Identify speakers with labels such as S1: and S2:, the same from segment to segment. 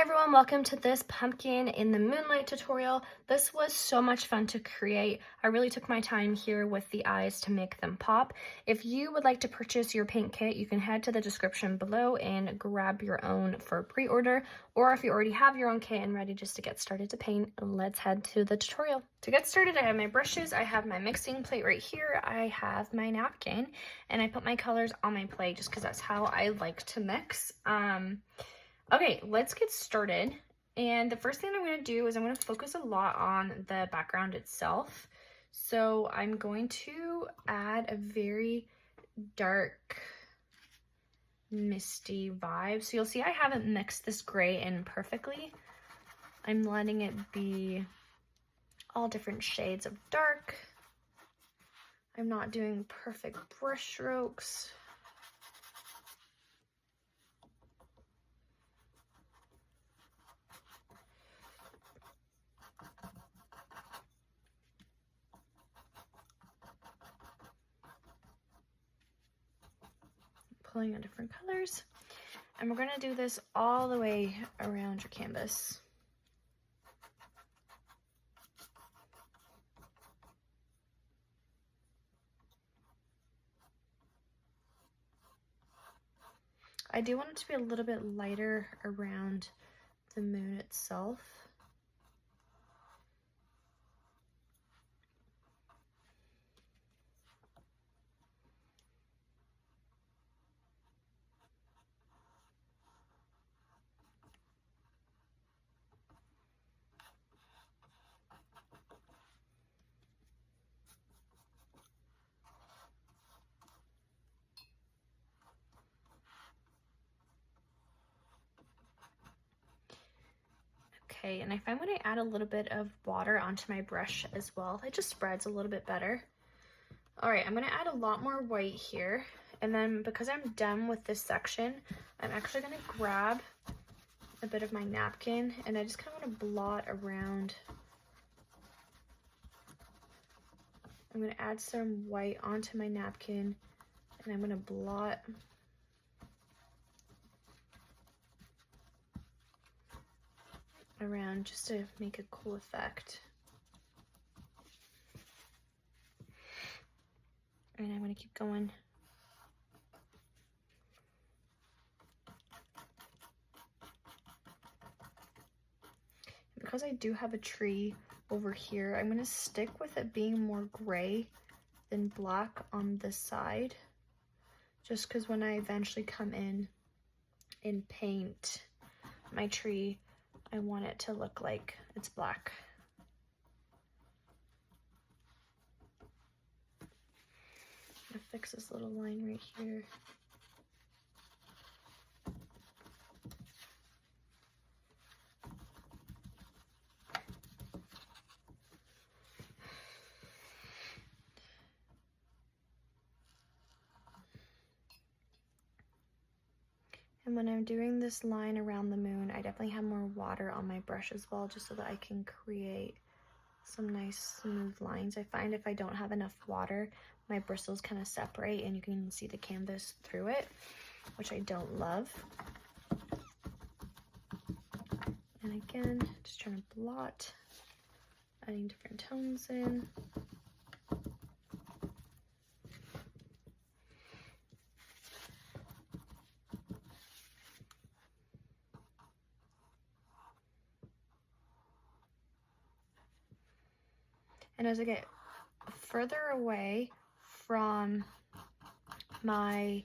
S1: everyone, welcome to this pumpkin in the Moonlight tutorial. This was so much fun to create. I really took my time here with the eyes to make them pop. If you would like to purchase your paint kit, you can head to the description below and grab your own for pre-order. Or if you already have your own kit and ready just to get started to paint, let's head to the tutorial. To get started, I have my brushes, I have my mixing plate right here, I have my napkin, and I put my colors on my plate just because that's how I like to mix. Okay, let's get started. And the first thing I'm going to do is I'm going to focus a lot on the background itself. So I'm going to add a very dark, misty vibe. So you'll see I haven't mixed this gray in perfectly. I'm letting it be all different shades of dark. I'm not doing perfect brush strokes. Pulling on different colors, and we're going to do this all the way around your canvas. I do want it to be a little bit lighter around the moon itself. Okay, and I find when I add a little bit of water onto my brush as well, it just spreads a little bit better. All right, I'm gonna add a lot more white here. And then because I'm done with this section, I'm actually gonna grab a bit of my napkin and I just kind of want to blot around. I'm gonna add some white onto my napkin and I'm gonna blot around just to make a cool effect. And I'm going to keep going. Because I do have a tree over here, I'm going to stick with it being more gray than black on this side, just because when I eventually come in and paint my tree, I want it to look like it's black. I'm gonna fix this little line right here. And when I'm doing this line around the moon, I definitely have more water on my brush as well, just so that I can create some nice smooth lines. I find if I don't have enough water, my bristles kind of separate and you can see the canvas through it, which I don't love. And again, just trying to blot, adding different tones in. And as I get further away from my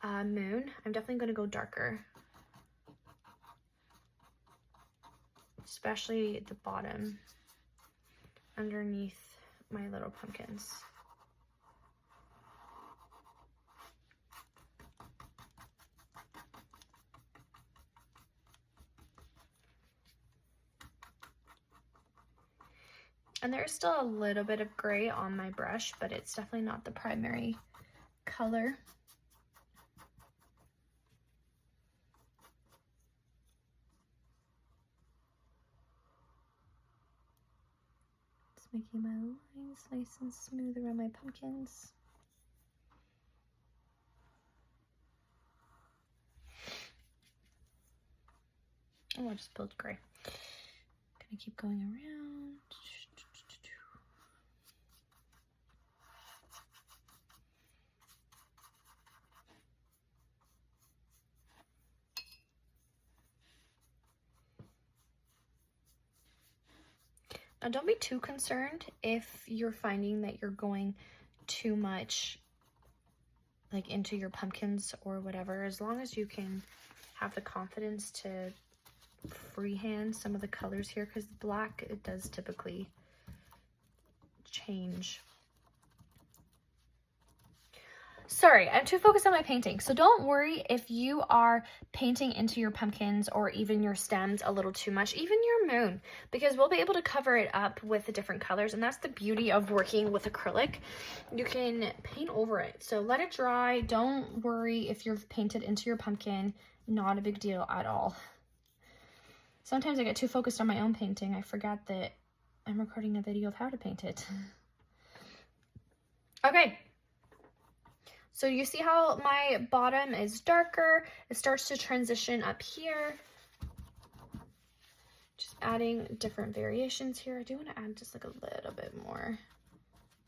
S1: moon, I'm definitely going to go darker, especially at the bottom underneath my little pumpkins. And there's still a little bit of gray on my brush, but it's definitely not the primary color. Just making my lines nice and smooth around my pumpkins. Oh, I just built gray. Gonna keep going around. Now, don't be too concerned if you're finding that you're going too much like into your pumpkins or whatever, as long as you can have the confidence to freehand some of the colors here, because black, it does typically change. Sorry, I'm too focused on my painting. So don't worry if you are painting into your pumpkins or even your stems a little too much, even your moon, because we'll be able to cover it up with the different colors. And that's the beauty of working with acrylic. You can paint over it. So let it dry. Don't worry if you've painted into your pumpkin. Not a big deal at all. Sometimes I get too focused on my own painting. I forgot that I'm recording a video of how to paint it. Okay. So you see how my bottom is darker? It starts to transition up here. Just adding different variations here. I do want to add just like a little bit more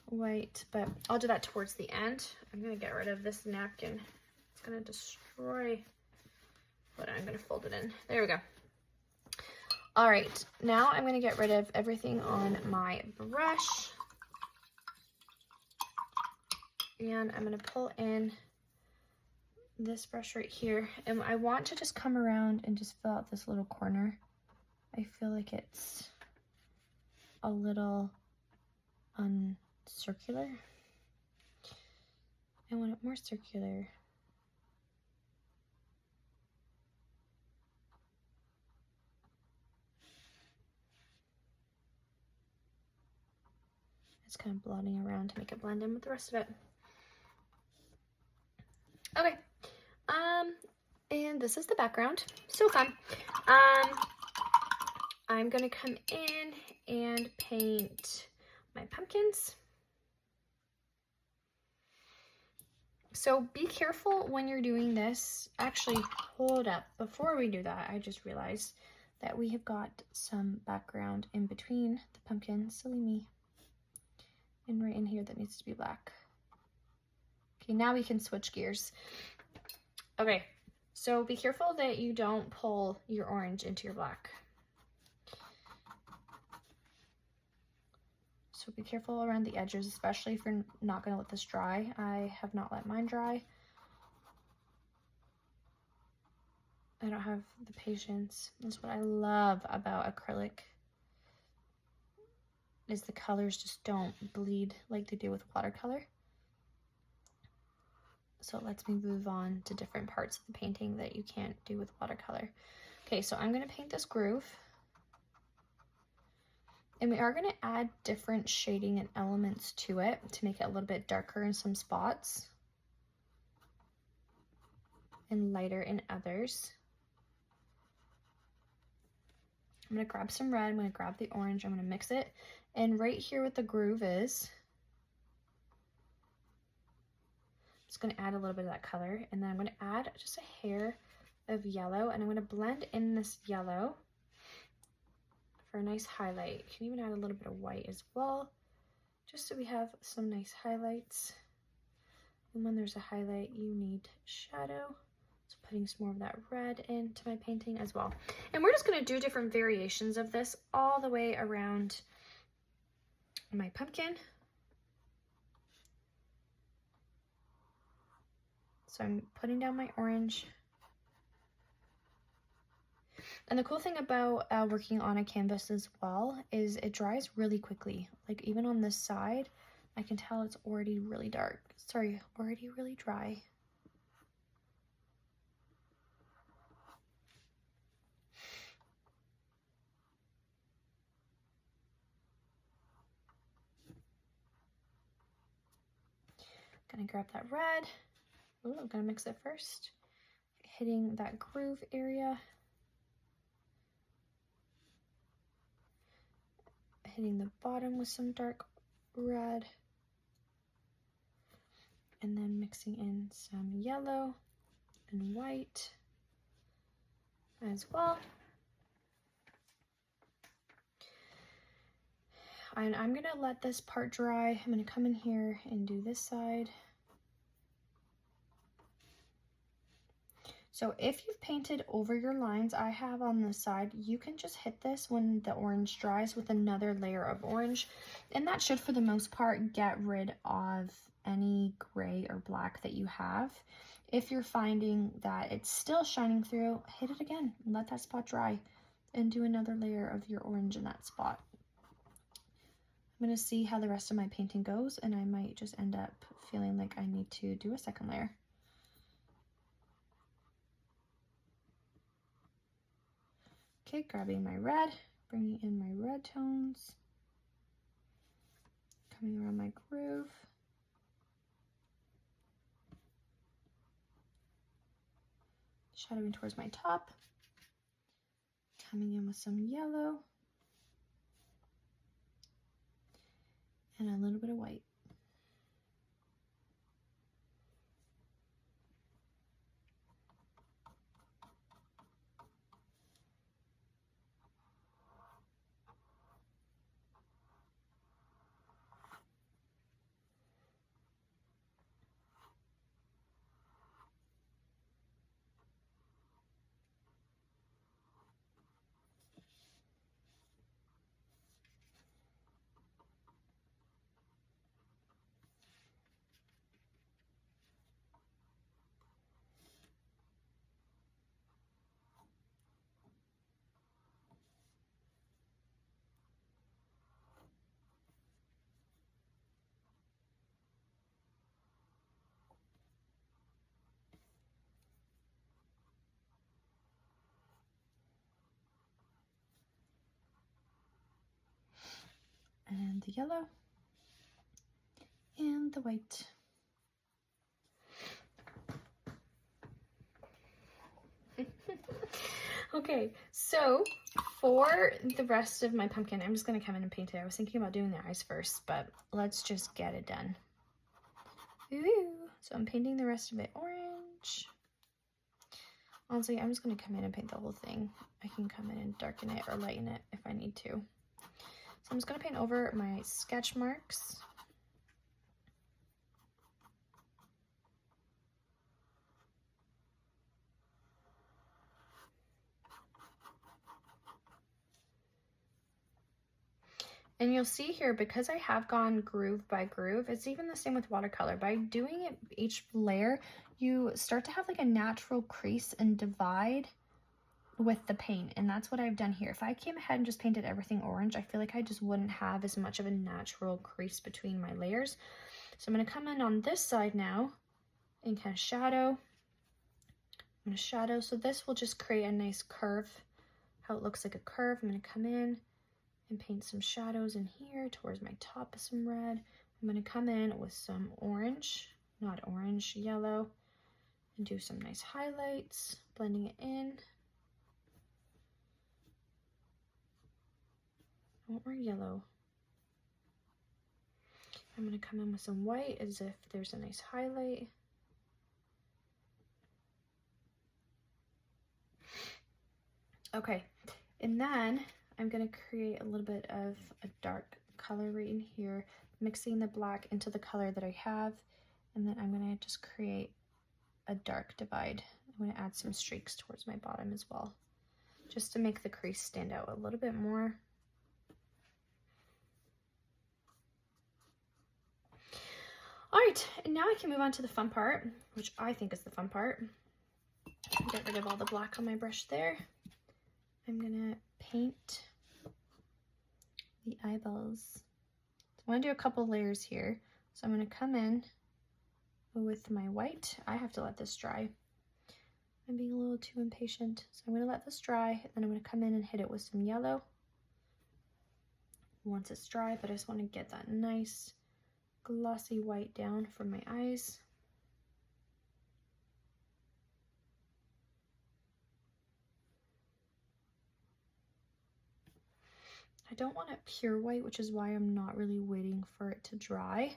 S1: white, but I'll do that towards the end. I'm going to get rid of this napkin. It's going to destroy, but I'm going to fold it in. There we go. All right, now I'm going to get rid of everything on my brush. And I'm going to pull in this brush right here. And I want to just come around and just fill out this little corner. I feel like it's a little uncircular. I want it more circular. Just kind of blotting around to make it blend in with the rest of it. Okay, and this is the background. So fun. I'm gonna come in and paint my pumpkins. So be careful when you're doing this. Actually, hold up. Before we do that, I just realized that we have got some background in between the pumpkin. Silly me. And right in here that needs to be black. Okay, now we can switch gears. Okay, so be careful that you don't pull your orange into your black. So be careful around the edges, especially if you're not going to let this dry. I have not let mine dry. I don't have the patience. That's what I love about acrylic, is the colors just don't bleed like they do with watercolor. So it lets me move on to different parts of the painting that you can't do with watercolor. Okay, so I'm going to paint this groove. And we are going to add different shading and elements to it to make it a little bit darker in some spots and lighter in others. I'm going to grab some red, I'm going to grab the orange, I'm going to mix it. And right here where the groove is, just going to add a little bit of that color, and then I'm going to add just a hair of yellow, and I'm going to blend in this yellow for a nice highlight. You can even add a little bit of white as well, just so we have some nice highlights. And when there's a highlight, you need shadow. So putting some more of that red into my painting as well. And we're just going to do different variations of this all the way around my pumpkin. So I'm putting down my orange. And the cool thing about working on a canvas as well is it dries really quickly. Like even on this side, I can tell it's already really dark. Sorry, already really dry. Gonna grab that red. Ooh, I'm gonna mix it first. Hitting that groove area. Hitting the bottom with some dark red. And then mixing in some yellow and white as well. And I'm gonna let this part dry. I'm gonna come in here and do this side. So if you've painted over your lines I have on the side, you can just hit this when the orange dries with another layer of orange. And that should, for the most part, get rid of any gray or black that you have. If you're finding that it's still shining through, hit it again, let that spot dry, and do another layer of your orange in that spot. I'm going to see how the rest of my painting goes, and I might just end up feeling like I need to do a second layer. Okay, grabbing my red, bringing in my red tones, coming around my groove. Shadowing towards my top, coming in with some yellow, and a little bit of white. And the yellow, and the white. Okay, so for the rest of my pumpkin, I'm just gonna come in and paint it. I was thinking about doing the eyes first, but let's just get it done. Ooh, so I'm painting the rest of it orange. Honestly, I'm just gonna come in and paint the whole thing. I can come in and darken it or lighten it if I need to. So I'm just gonna paint over my sketch marks. And you'll see here, because I have gone groove by groove, it's even the same with watercolor. By doing it each layer, you start to have like a natural crease and divide with the paint, and that's what I've done here. If I came ahead and just painted everything orange, I feel like I just wouldn't have as much of a natural crease between my layers. So I'm going to come in on this side now and kind of shadow. I'm going to shadow, so this will just create a nice curve, how it looks like a curve. I'm going to come in and paint some shadows in here towards my top of some red. I'm going to come in with some orange, not orange, yellow, and do some nice highlights, blending it in. I want more yellow. I'm going to come in with some white as if there's a nice highlight. Okay, and then I'm going to create a little bit of a dark color right in here, mixing the black into the color that I have, and then I'm going to just create a dark divide. I'm going to add some streaks towards my bottom as well, just to make the crease stand out a little bit more. All right, and now I can move on to the fun part, which I think is the fun part. Get rid of all the black on my brush there. I'm gonna paint the eyeballs. So I wanna do a couple layers here. So I'm gonna come in with my white. I have to let this dry. I'm being a little too impatient. So I'm gonna let this dry, and then I'm gonna come in and hit it with some yellow once it's dry, but I just wanna get that nice glossy white down for my eyes. I don't want it pure white, which is why I'm not really waiting for it to dry.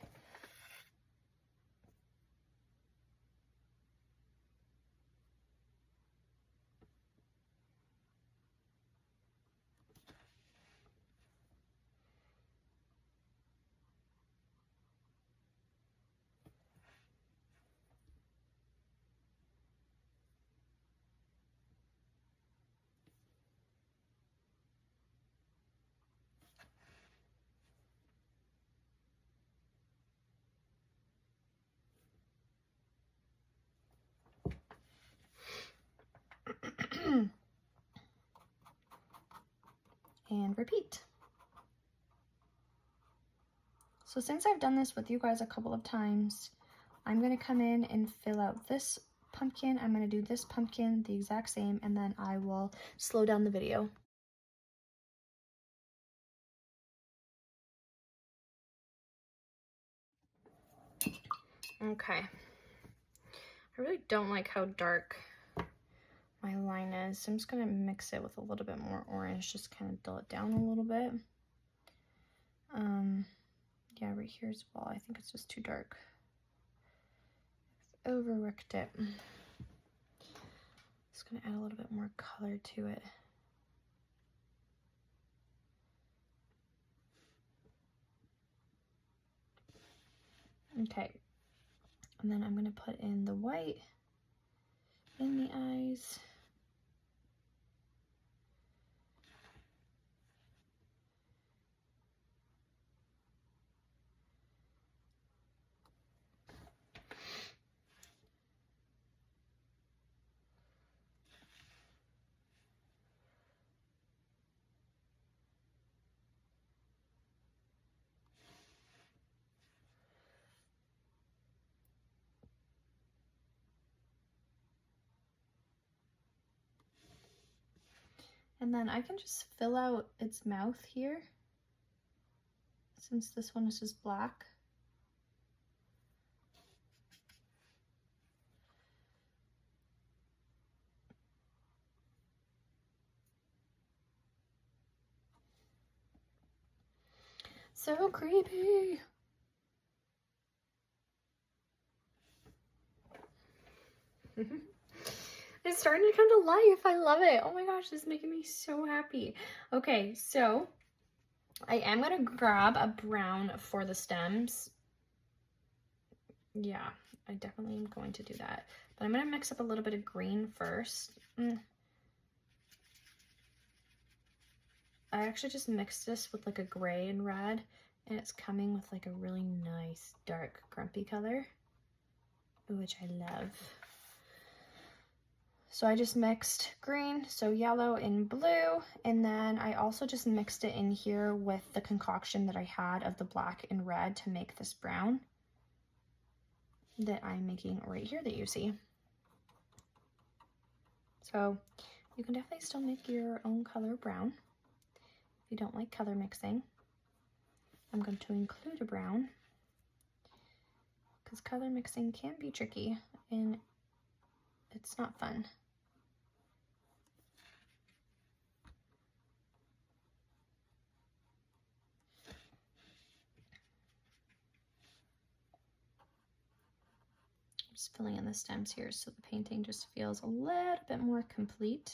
S1: and repeat. So since I've done this with you guys a couple of times, I'm going to come in and fill out this pumpkin. I'm going to do this pumpkin the exact same, and then I will slow down the video. Okay. I really don't like how dark my line is, so I'm just going to mix it with a little bit more orange, just kind of dull it down a little bit. Yeah, right here as well. I think it's just too dark. I've overworked it. Just going to add a little bit more color to it. Okay, and then I'm going to put in the white in the eyes. And then I can just fill out its mouth here, since this one is just black. So creepy. It's starting to come to life. I love it. Oh my gosh, this is making me so happy. Okay, so I am going to grab a brown for the stems. Yeah, I definitely am going to do that. But I'm going to mix up a little bit of green first. I actually just mixed this with like a gray and red, and it's coming with like a really nice dark grumpy color, which I love. So I just mixed green, so yellow and blue, and then I also just mixed it in here with the concoction that I had of the black and red to make this brown that I'm making right here that you see. So you can definitely still make your own color brown if you don't like color mixing. I'm going to include a brown because color mixing can be tricky and it's not fun. Just filling in the stems here so the painting just feels a little bit more complete.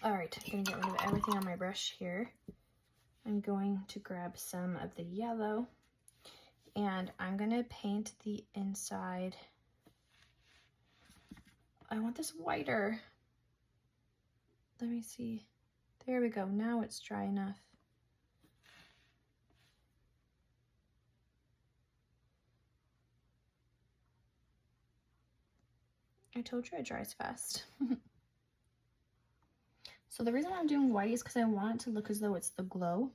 S1: All right, I'm gonna get rid of everything on my brush here. I'm going to grab some of the yellow and I'm gonna paint the inside. I want this whiter. Let me see. There we go. Now it's dry enough. I told you it dries fast. So the reason I'm doing white is because I want it to look as though it's the glow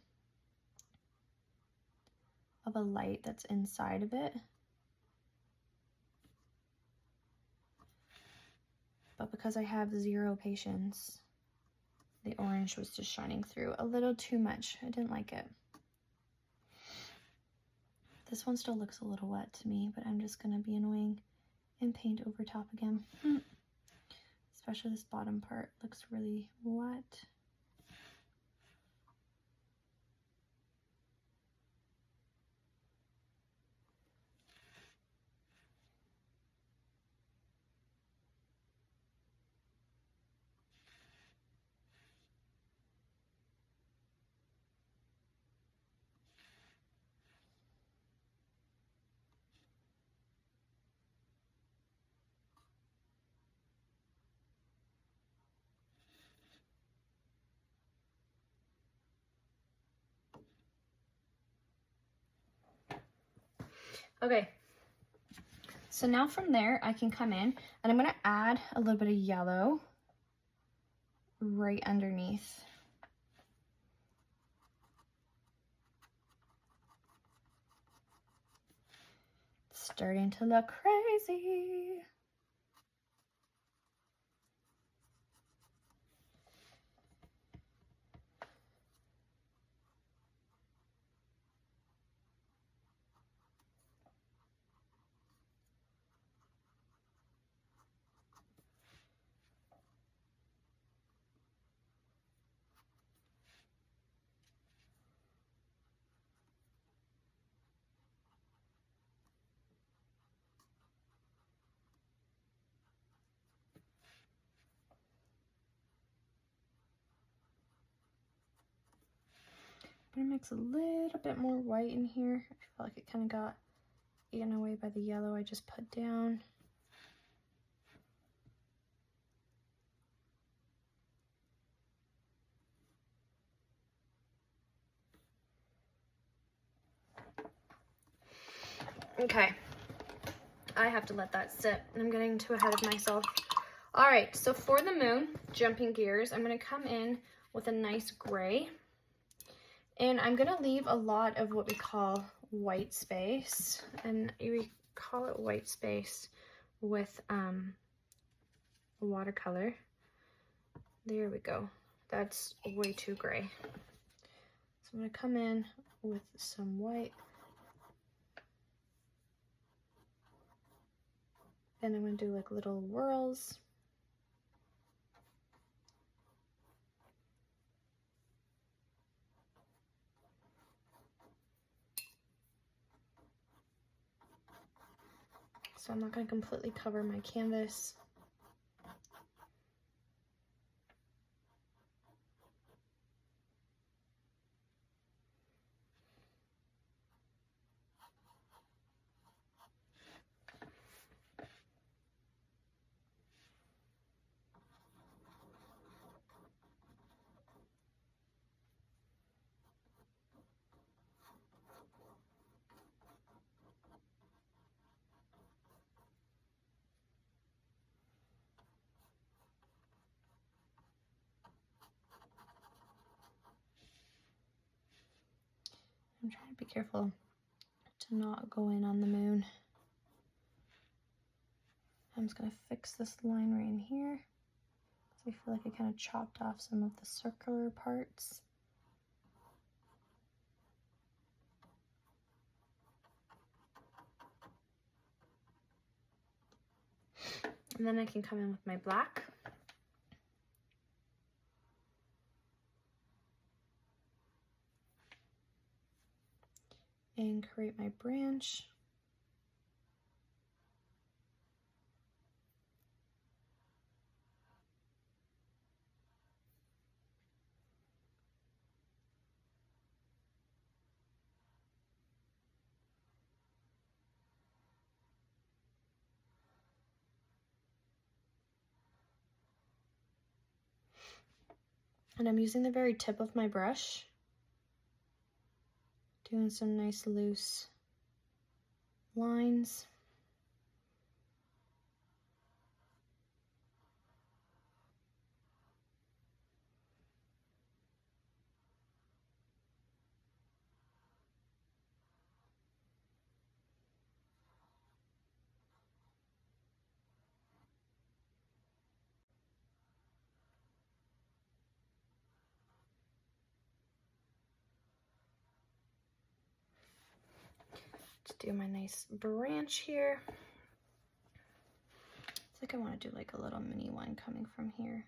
S1: of a light that's inside of it. But because I have zero patience, the orange was just shining through a little too much. I didn't like it. This one still looks a little wet to me, but I'm just gonna be annoying and paint over top again. Especially this bottom part looks really wet. Okay, so now from there I can come in and I'm gonna add a little bit of yellow right underneath. It's starting to look crazy. I'm gonna mix a little bit more white in here. I feel like it kind of got eaten away by the yellow I just put down. Okay, I have to let that sit. I'm getting too ahead of myself. All right, so for the moon, jumping gears, I'm gonna come in with a nice gray. And I'm gonna leave a lot of what we call white space. And we call it white space with watercolor. There we go. That's way too gray. So I'm gonna come in with some white. And I'm gonna do like little whirls. So I'm not gonna completely cover my canvas. I'm trying to be careful to not go in on the moon. I'm just gonna fix this line right in here. So I feel like I kind of chopped off some of the circular parts. And then I can come in with my black. And create my branch. And I'm using the very tip of my brush, doing some nice loose lines. Just do my nice branch here. I think I want to do like a little mini one coming from here.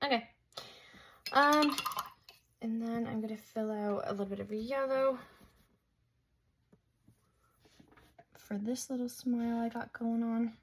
S1: Okay. And then I'm gonna fill out a little bit of yellow for this little smile I got going on.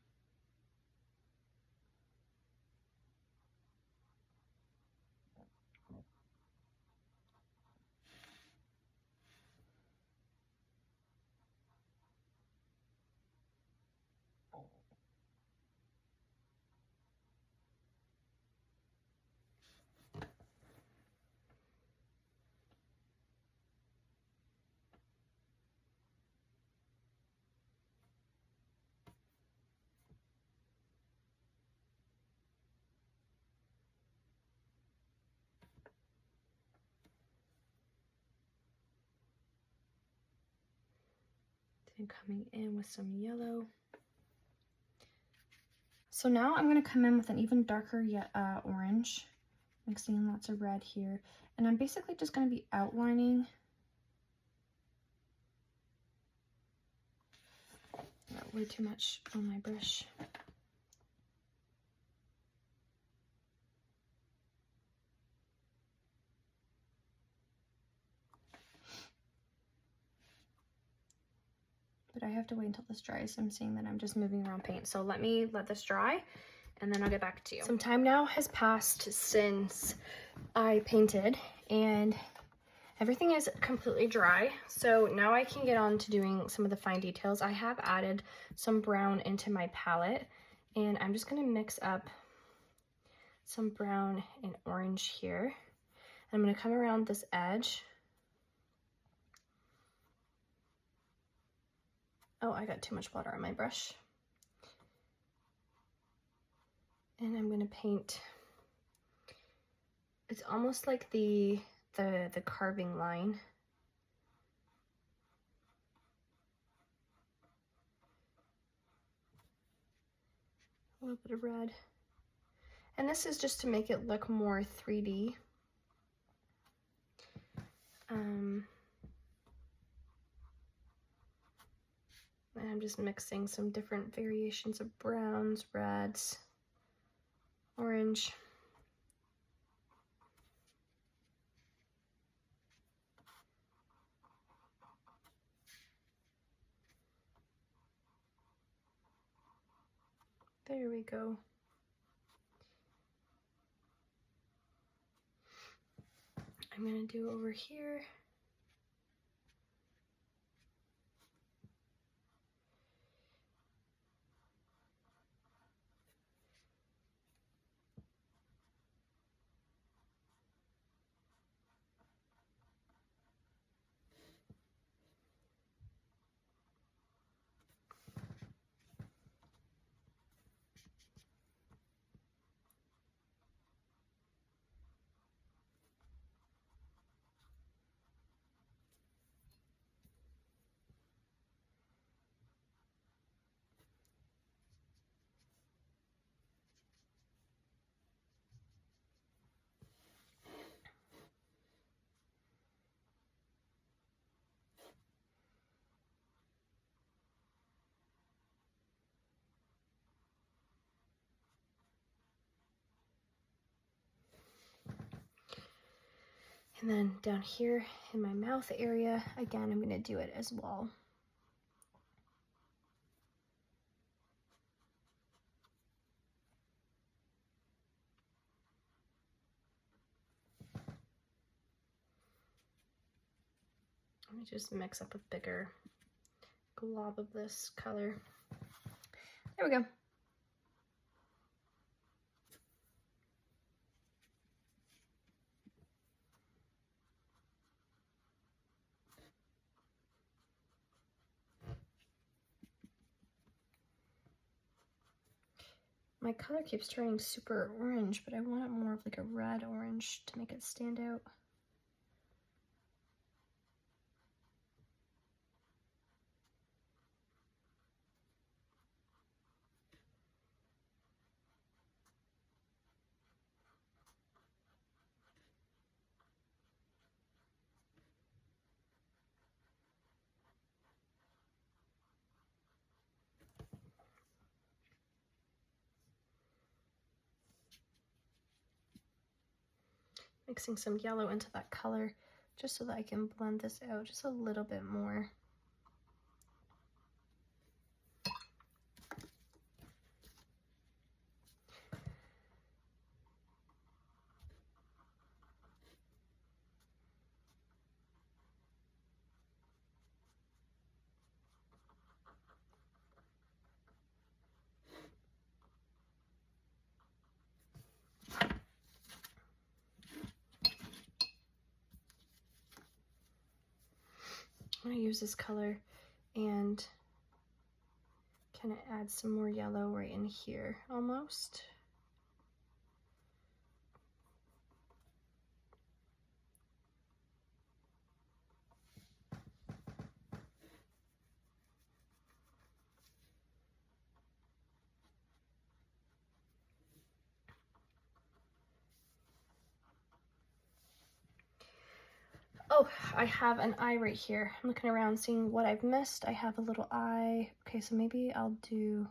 S1: Then coming in with some yellow. So now I'm going to come in with an even darker orange, mixing in lots of red here. And I'm basically just going to be outlining. Got way too much on my brush. But I have to wait until this dries. I'm seeing that I'm just moving around paint. So let this dry and then I'll get back to you. Some time now has passed since I painted and everything is completely dry. So now I can get on to doing some of the fine details. I have added some brown into my palette and I'm just gonna mix up some brown and orange here. I'm gonna come around this edge. Oh, I got too much water on my brush. And I'm gonna paint, it's almost like the carving line. A little bit of red. And this is just to make it look more 3D. And I'm just mixing some different variations of browns, reds, orange. There we go. I'm gonna do over here. And then down here in my mouth area, again, I'm gonna do it as well. Let me just mix up a bigger glob of this color. There we go. My color keeps turning super orange, but I want it more of like a red orange to make it stand out. Mixing some yellow into that color just so that I can blend this out just a little bit more. I'm going to use this color and kind of add some more yellow right in here almost. Oh, I have an eye right here. I'm looking around seeing what I've missed. I have a little eye. Okay, so maybe I'll do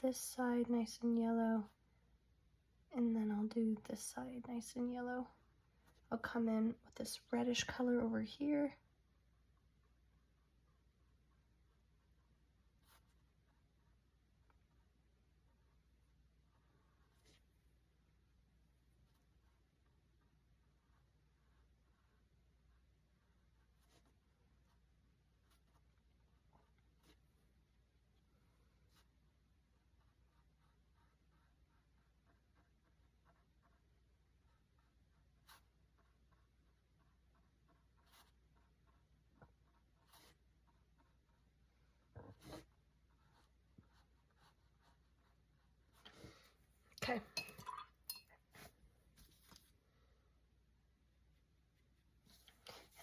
S1: this side nice and yellow, and then I'll do this side nice and yellow. I'll come in with this reddish color over here. Okay.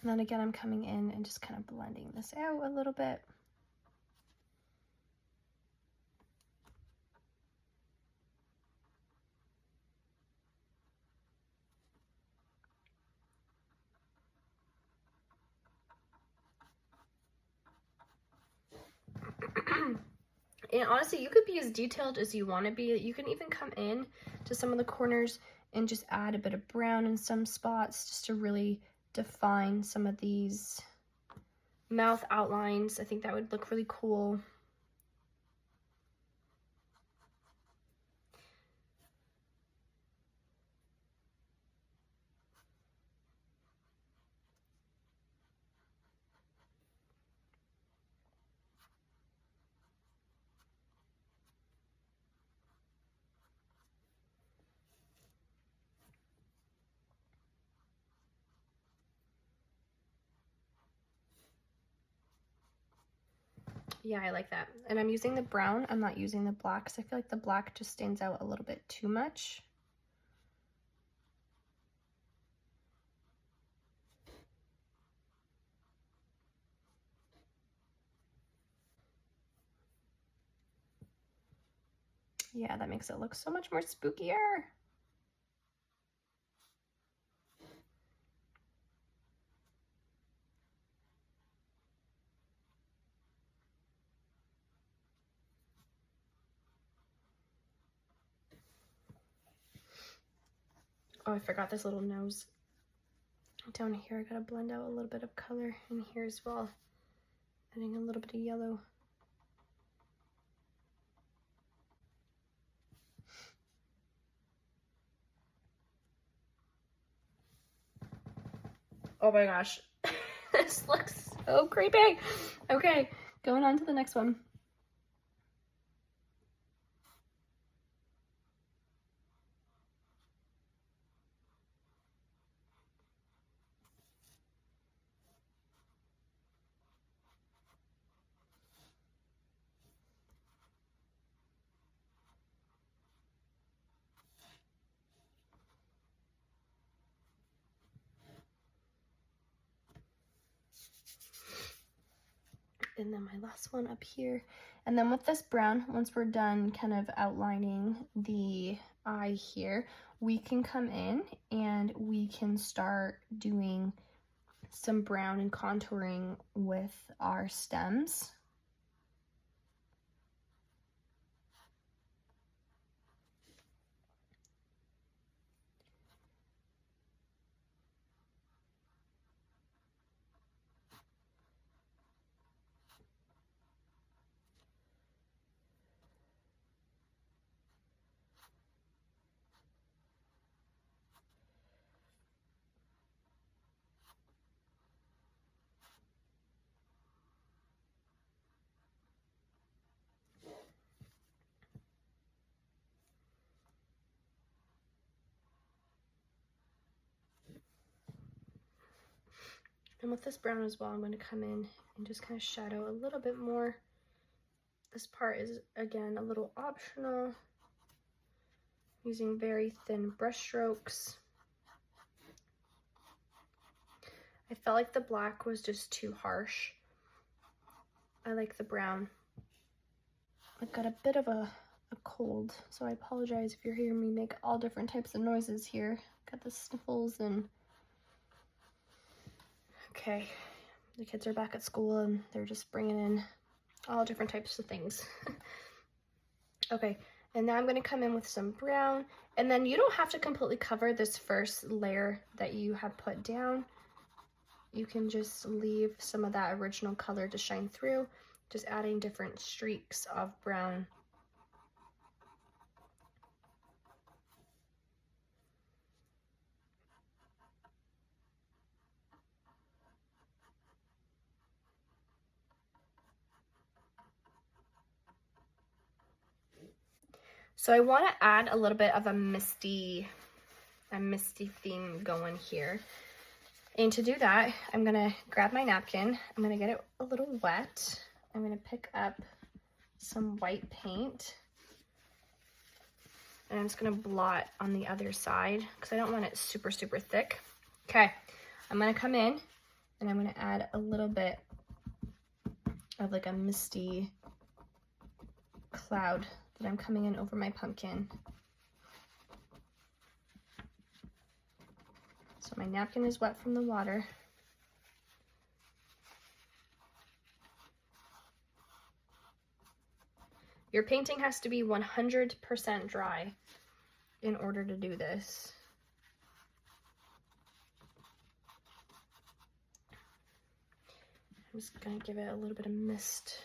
S1: And then again, I'm coming in and just kind of blending this out a little bit. And honestly, you could be as detailed as you want to be. You can even come in to some of the corners and just add a bit of brown in some spots just to really define some of these mouth outlines. I think that would look really cool. Yeah, I like that. And I'm using the brown. I'm not using the black because I feel like the black just stands out a little bit too much. Yeah, that makes it look so much more spookier. Oh, I forgot this little nose. Down here, I gotta blend out a little bit of color in here as well. Adding a little bit of yellow. Oh my gosh, this looks so creepy. Okay, going on to the next one. And then my last one up here. And then with this brown, once we're done kind of outlining the eye here, we can come in and we can start doing some brown and contouring with our stems. And with this brown as well, I'm going to come in and just kind of shadow a little bit more. This part is, again, a little optional, using very thin brush strokes. I felt like the black was just too harsh. I like the brown. I've got a bit of a cold, so I apologize if you're hearing me make all different types of noises here. Got the sniffles and Okay, the kids are back at school and they're just bringing in all different types of things. Okay, and now I'm going to come in with some brown, and then you don't have to completely cover this first layer that you have put down. You can just leave some of that original color to shine through, just adding different streaks of brown. So I want to add a little bit of a misty theme going here. And to do that, I'm going to grab my napkin. I'm going to get it a little wet. I'm going to pick up some white paint. And I'm just going to blot on the other side because I don't want it super, super thick. Okay, I'm going to come in and I'm going to add a little bit of like a misty cloud that I'm coming in over my pumpkin. So my napkin is wet from the water. Your painting has to be 100% dry in order to do this. I'm just gonna give it a little bit of mist.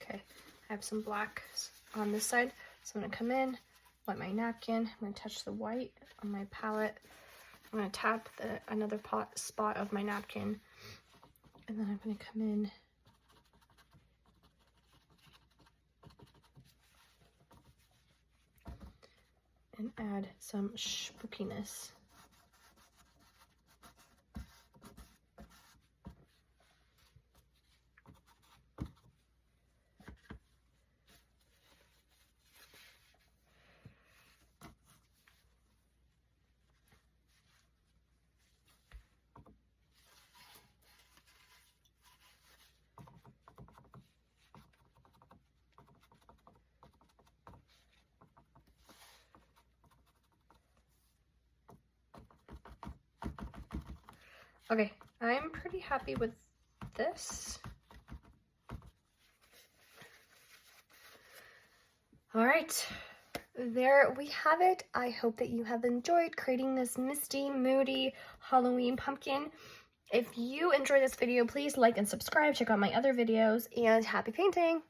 S1: Okay, I have some black on this side, so I'm going to come in, wet my napkin, I'm going to touch the white on my palette, I'm going to tap another spot of my napkin, and then I'm going to come in and add some spookiness. Okay, I'm pretty happy with this. All right, there we have it. I hope that you have enjoyed creating this misty, moody Halloween pumpkin. If you enjoyed this video, please like and subscribe. Check out my other videos, and happy painting!